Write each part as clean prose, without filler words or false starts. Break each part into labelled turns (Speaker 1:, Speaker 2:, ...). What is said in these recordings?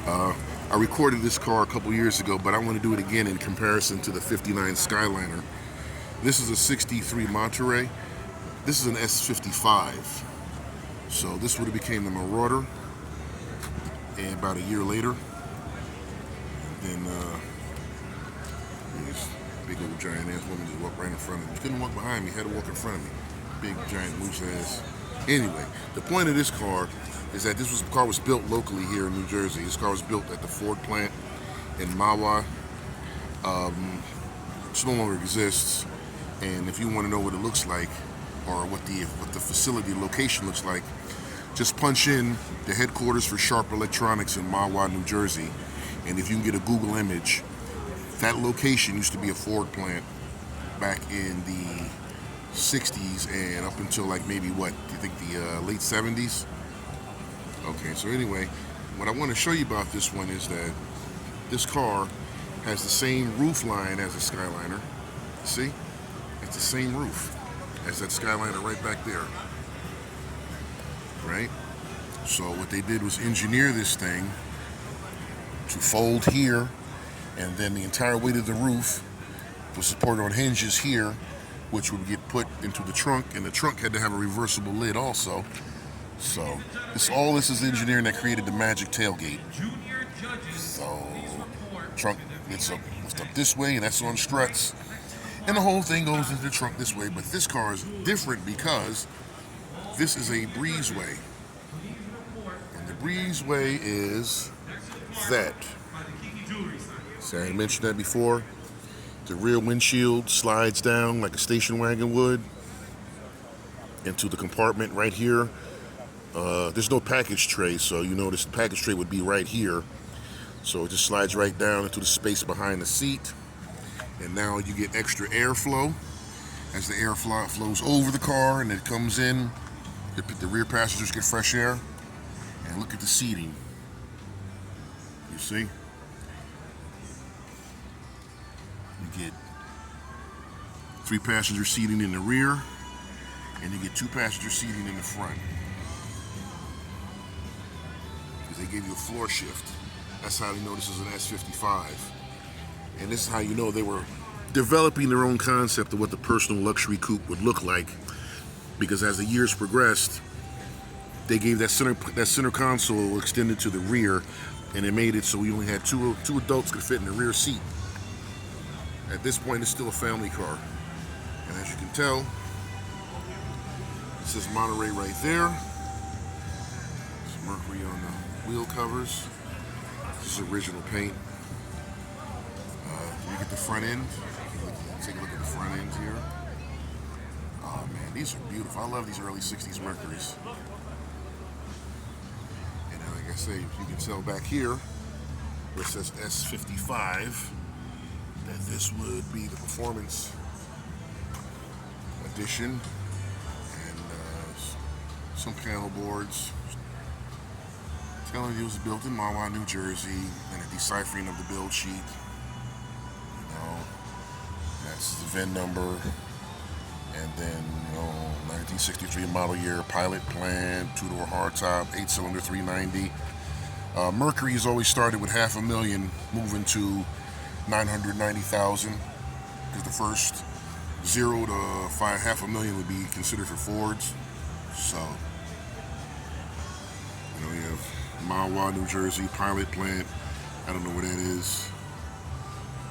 Speaker 1: I recorded this car a couple years ago, but I want to do it again in comparison to the 59 Skyliner. This is a 63 Monterey. This is an S-55. So this would have became the Marauder, and about a year later. Then this big old giant ass woman just walked right in front of me. She couldn't walk behind me, had to walk in front of me. Big giant loose ass. Anyway, the point of this car is that this car was built locally here in New Jersey. This car was built at the Ford plant in Mahwah. It no longer exists, and if you want to know what it looks like or what the facility location looks like, just punch in the headquarters for Sharp Electronics in Mahwah, New Jersey, and if you can get a Google image, that location used to be a Ford plant back in the 60s and up until like maybe what, do you think the late 70s? Okay, so anyway, what I want to show you about this one is that this car has the same roof line as the Skyliner. See? It's the same roof as that Skyliner right back there. Right? So what they did was engineer this thing to fold here, and then the entire weight of the roof was supported on hinges here, which would get put into the trunk, and the trunk had to have a reversible lid also. So all this is engineering that created the magic tailgate. So trunk gets up this way, and that's on struts, and the whole thing goes into the trunk this way. But this car is different because this is a breezeway, and the breezeway is that. See, I mentioned that before. The rear windshield slides down like a station wagon would into the compartment right here. There's no package tray, so you notice the package tray would be right here. So it just slides right down into the space behind the seat. And now you get extra airflow as the air flows over the car and it comes in. The rear passengers get fresh air. And look at the seating. You see? You get 3 passenger seating in the rear, and you get 2 passenger seating in the front. Because they gave you a floor shift. That's how you know this is an S-55. And this is how you know they were developing their own concept of what the personal luxury coupe would look like. Because as the years progressed, they gave that center console extended to the rear, and it made it so we only had two adults could fit in the rear seat. At this point, it's still a family car. And as you can tell, it says Monterey right there. There's Mercury on the wheel covers. This is original paint. You get the front end. Take a look at the front ends here. Oh man, these are beautiful. I love these early 60s Mercurys. And like I say, you can tell back here where it says S-55 that this would be the performance edition, and some panel boards telling you it was built in Mahwah, New Jersey, and a deciphering of the build sheet. You know, that's the VIN number, and then 1963 model year, pilot plant, 2-door hardtop, 8-cylinder 390. Mercury has always started with $500,000, moving to 990,000, because the first 0 to $500,000 would be considered for Fords. So, you have Mahwah, New Jersey, pilot plant. I don't know where that is.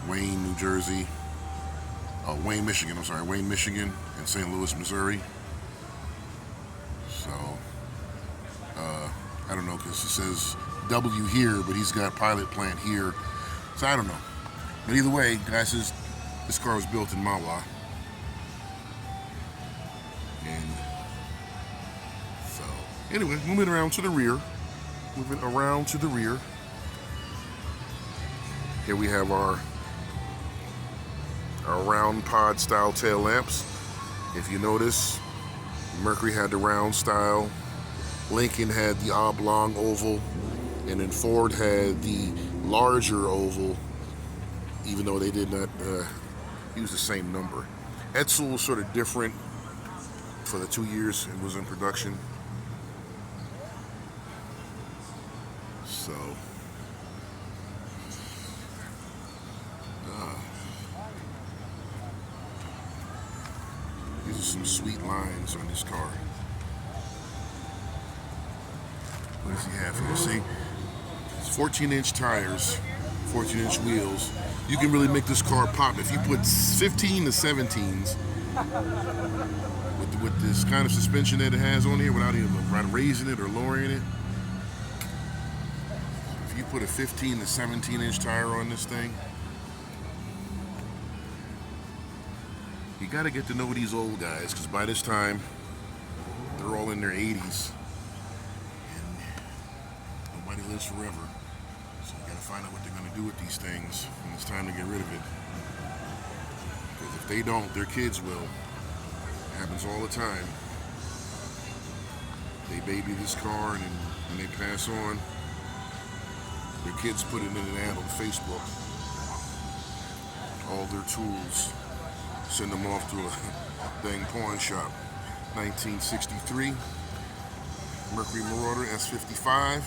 Speaker 1: Wayne, New Jersey. Wayne, Michigan. I'm sorry, Wayne, Michigan, and St. Louis, Missouri. So, I don't know, because it says W here, but he's got pilot plant here. So I don't know. But either way, guys, this car was built in Mahwah. And so, anyway, moving around to the rear. Here we have our round pod style tail lamps. If you notice, Mercury had the round style, Lincoln had the oblong oval, and then Ford had the larger oval, even though they did not use the same number. Edsel was sort of different for the 2 years it was in production. So, some sweet lines on this car. What does he have here? See, it's 14-inch tires, 14-inch wheels. You can really make this car pop if you put 15 to 17s with this kind of suspension that it has on here without even raising it or lowering it. If you put a 15 to 17-inch tire on this thing, you got to get to know these old guys, because by this time they're all in their 80s and nobody lives forever. So you got to find out what they're going to do with these things when it's time to get rid of it. Because if they don't, their kids will. It happens all the time. They baby this car, and then when they pass on, their kids put it in an ad on Facebook. All their tools, send them off to a dang pawn shop. 1963 Mercury Monterey S-55.